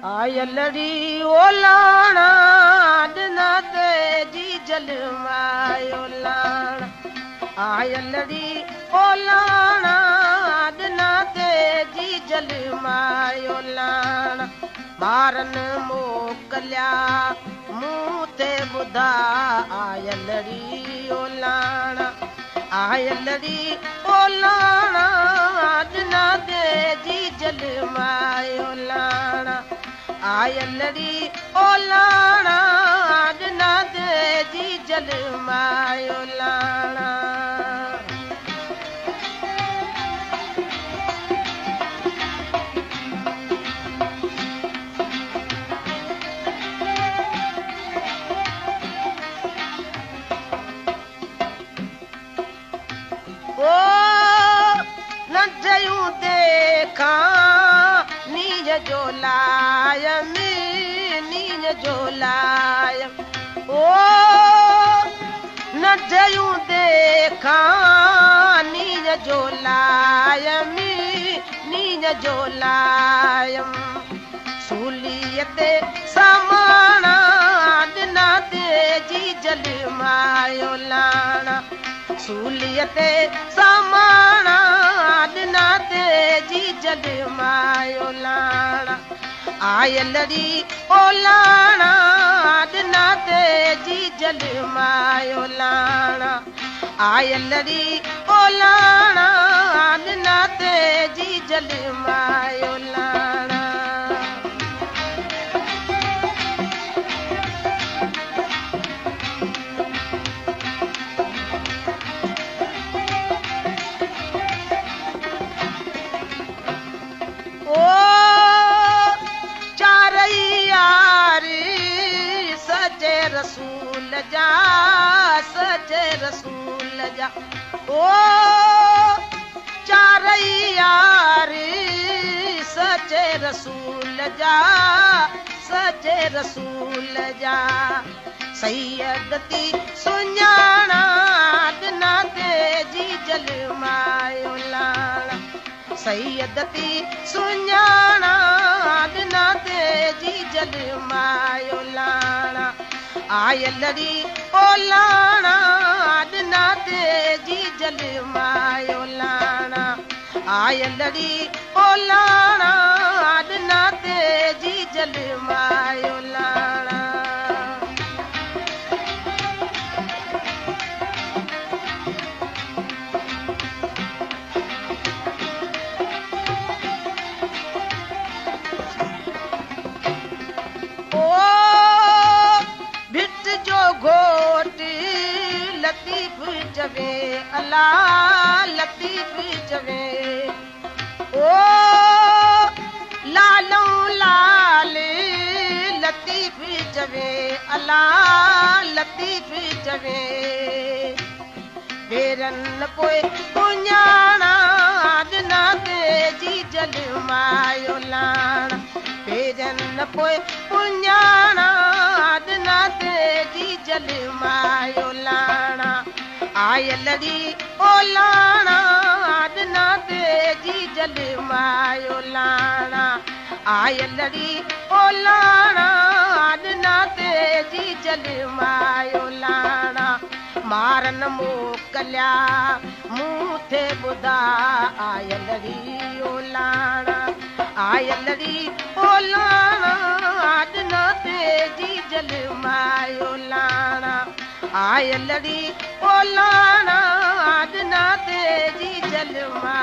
आयलड़ी ओलाना दिना ते जी जलमायो लाना आयलड़ी ओलाना दिना ते जी जलमायो लाना मारन मोकलिया मुंह ते बुधा आयलड़ी ओलाना आयलड़ी ओलाना दिना ते जी जलमायो लाना आयलड़ी ओलाना दिना ते जी जलमायो लाना ओ न जयूं देखा नीज जो लायम नीज जो लायम ओ न जयूं देखा नीज जो लायम नीज जो लायम सूलियते समाना दिना ते जी जलमायो लाना सूलियते समाना दिना ते जी जलमायो लाना आयलड़ी ओलाना दिना ते जी जलमायो लाना आयलड़ी ओलाना दिना ते जी जलमायो लाना ओ चारैयारी सचे रसूल जा सचे रसूल जा ओ चारैयारी सचे रसूल जा सचे रसूल जा सैयदती सुञाणा दिना ते जी जलमायो लाना सैयदती सुञाणा दिना ते जी जलमायो लाना आयलड़ी ओलाना दिना ते जी जलमायो लाना आयलड़ी ओलाना दिना ते जी जलमायो लाना लतीफ जवे अल्लाह लतीफ जवे ओ लालों लाल लतीफ जवे अल्लाह लतीफ जवे बेरन पोए पुञाणा दिना ते जी जलमायो लाना बेरन पोए पुञाणा दिना ते जी जलमायो लाना आयलड़ी ओलाना दिना ते जी जलमायो लाना आयलड़ी ओलाना दिना ते जी जलमायो लाना मारन मोकलिया मुंह थे बुधा आयलड़ी ओलाना आयलड़ी ओलाना दिना ते जी जलमायो लाना आयलड़ी ओलाना दिना ते जी जलमा